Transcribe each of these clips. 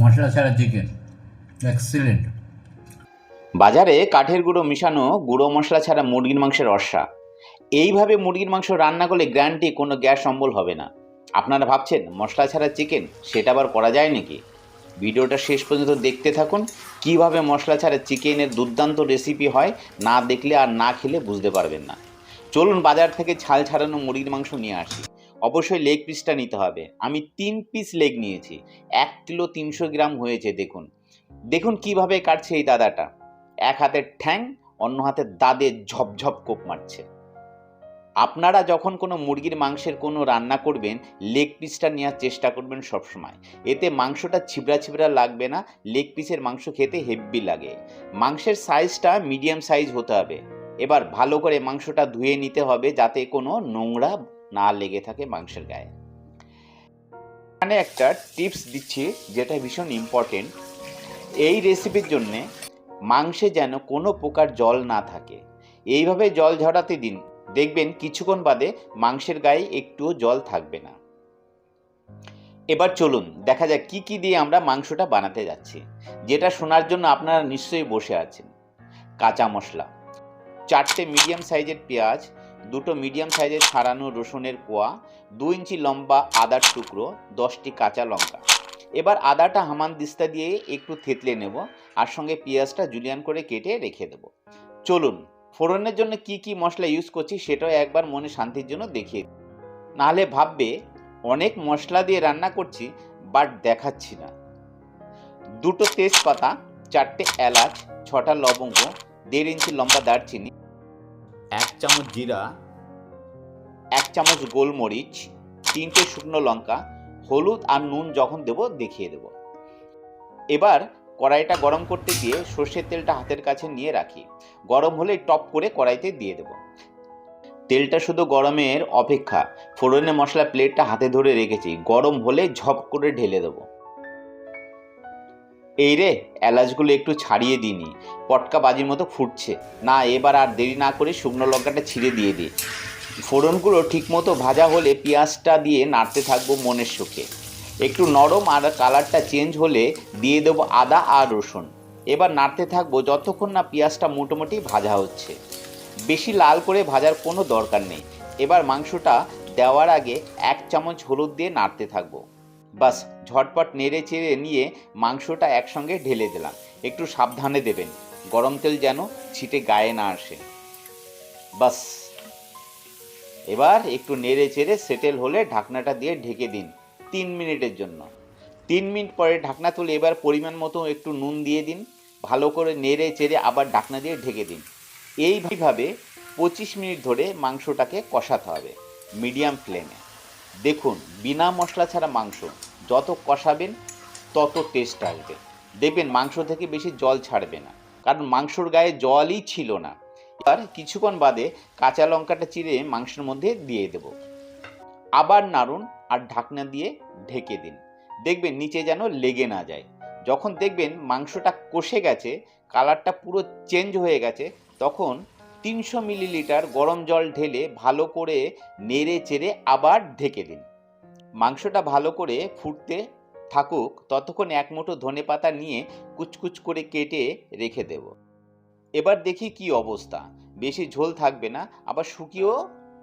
মশলা ছাড়া chicken excellent. বাজারে কাঠের গুঁড়ো মিশানো গুঁড়ো মশলা ছাড়া মুরগির মাংসের রসা। এইভাবে মুরগির মাংস রান্না করলে গ্যারান্টি কোনো গ্যাস অম্বল হবে না। আপনারা ভাবছেন মশলা ছাড়া চিকেন, সেটা আবার করা যায় নাকি? ভিডিওটা শেষ পর্যন্ত দেখতে থাকুন। কিভাবে মশলা ছাড়া চিকেনের দুর্দান্ত রেসিপি হয়, না দেখলে আর না খেলে বুঝতে পারবেন না। চলুন বাজার থেকে ছাল ছাড়ানো মুরগির মাংস নিয়ে আসি। অবশ্যই লেগ পিসটা নিতে হবে। আমি 3 পিস লেগ নিয়েছি। 1 কিলো 300 গ্রাম হয়েছে। দেখুন দেখুন কিভাবে কাটছে এই দাদাটা। এক হাতের ঠ্যাং, অন্য হাতের দাঁতে ঝপঝপ কোপ মারছে। আপনারা যখন কোনো মুরগির মাংসের কোনো রান্না করবেন, লেগ পিসটা নেওয়ার চেষ্টা করবেন সবসময়। এতে মাংসটা ছিবড়া ছিবড়া লাগবে না। লেগ পিসের মাংস খেতে হেভি লাগে। মাংসের সাইজটা মিডিয়াম সাইজ হতে হবে। এবার ভালো করে মাংসটা ধুয়ে নিতে হবে, যাতে কোনো নোংরা না লেগে থাকে মাংসের গায়ে। এখানে একটা টিপস দিচ্ছি, যেটা ভীষণ ইম্পর্টেন্ট। এই রেসিপির জন্যে মাংসে যেন কোনো প্রকার জল না থাকে। এইভাবে জল ঝরাতে দিন, দেখবেন কিছুক্ষণ বাদে মাংসের গায়ে একটুও জল থাকবে না। এবার চলুন দেখা যাক কি কি দিয়ে আমরা মাংসটা বানাতে যাচ্ছি, যেটা শোনার জন্য আপনারা নিশ্চয়ই বসে আছেন। কাঁচা মশলা: 4টে মিডিয়াম সাইজের পেঁয়াজ, 2টো মিডিয়াম সাইজের ছাড়ানো রসুনের কোয়া, 2 ইঞ্চি লম্বা আদার টুকরো, 10টি কাঁচা লঙ্কা। এবার আদাটা হামানদিস্তা দিয়ে একটু থেতলে নেব, আর সঙ্গে পেঁয়াজটা জুলিয়ান করে কেটে রেখে দেব। চলুন ফোড়নের জন্য কি কি মশলা ইউজ করছি সেটাও একবার মনে শান্তির জন্য দেখিয়ে দিই। নাহলে ভাববে অনেক মশলা দিয়ে রান্না করছি বাট দেখাচ্ছি না। 2টো তেজপাতা, 4টে এলাচ, 6টা লবঙ্গ, 1.5 ইঞ্চি লম্বা দারচিনি, 1 চামচ জিরা, 1 চামচ গোলমরিচ, 3টে শুকনো লঙ্কা, হলুদ আর নুন যখন দেব দেখিয়ে দেব। এবার কড়াইটা গরম করতে দিয়ে সর্ষের তেলটা হাতের কাছে নিয়ে রাখি। গরম হলে টপ করে কড়াইতে দিয়ে দেব। তেলটা শুধু গরমের অপেক্ষা। ফোড়নে মশলা প্লেটটা হাতে ধরে রেখেছি, গরম হলে ঝপ করে ঢেলে দেব। এই রে, এলাচগুলো একটু ছাড়িয়ে দিইনি, পটকা বাজির মতো ফুটছে না। এবার আর দেরি না করে শুকনো লঙ্কাটা ছিঁড়ে দিয়ে দিই। ফোড়নগুলো ঠিকমতো ভাজা হলে পেঁয়াজটা দিয়ে নাড়তে থাকবো মনের সুখে। একটু নরম আর কালারটা চেঞ্জ হলে দিয়ে দেবো আদা আর রসুন। এবার নাড়তে থাকবো যতক্ষণ না পেঁয়াজটা মোটামুটি ভাজা হচ্ছে। বেশি লাল করে ভাজার কোনো দরকার নেই। এবার মাংসটা দেওয়ার আগে 1 চামচ হলুদ দিয়ে নাড়তে থাকবো। বাস, ঝটপট নেড়ে চেড়ে নিয়ে মাংসটা একসঙ্গে ঢেলে দিলাম। একটু সাবধানে দেবেন, গরম তেল যেন ছিটে গায়ে না আসে। বাস, এবার একটু নেড়ে চেড়ে সেটেল হলে ঢাকনাটা দিয়ে ঢেকে দিন 3 মিনিটের জন্য। 3 মিনিট পরে ঢাকনা তুলে এবার পরিমাণ মতো একটু নুন দিয়ে দিন। ভালো করে নেড়ে চেড়ে আবার ঢাকনা দিয়ে ঢেকে দিন। এইভাবে 25 মিনিট ধরে মাংসটাকে কষাতে হবে মিডিয়াম ফ্লেমে। দেখুন বিনা মশলা ছাড়া মাংস যত কষাবেন তত টেস্ট আসবে। দেখবেন মাংস থেকে বেশি জল ছাড়বে না, কারণ মাংসর গায়ে জলই ছিল না। এবার কিছুক্ষণ বাদে কাঁচা লঙ্কাটা চিড়ে মাংসের মধ্যে দিয়ে দেব। আবার নাড়ুন আর ঢাকনা দিয়ে ঢেকে দিন। দেখবেন নিচে যেন লেগে না যায়। যখন দেখবেন মাংসটা কষে গেছে, কালারটা পুরো চেঞ্জ হয়ে গেছে, তখন 300 মিলিলিটার গরম জল ঢেলে ভালো করে নেড়ে চেড়ে আবার ঢেকে দিন। মাংসটা ভালো করে ফুটতে থাকুক, ততক্ষণ 1 মুঠো ধনেপাতা নিয়ে কুচকুচ করে কেটে রেখে দেব। এবার দেখি কি অবস্থা। বেশি ঝোল থাকবে না, আবার শুকিয়েও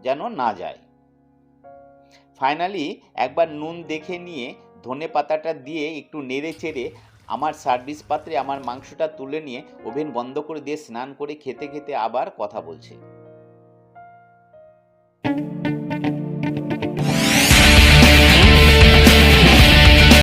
যেন না যায়। ফাইনালি একবার নুন দেখে নিয়ে ধনেপাতাটা দিয়ে একটু নেড়ে চেড়ে আমার সার্ভিস পাত্রে আমার মাংসটা তুলে নিয়ে ওভেন বন্ধ করে দিয়ে স্নান করে খেতে খেতে আবার কথা বলছে।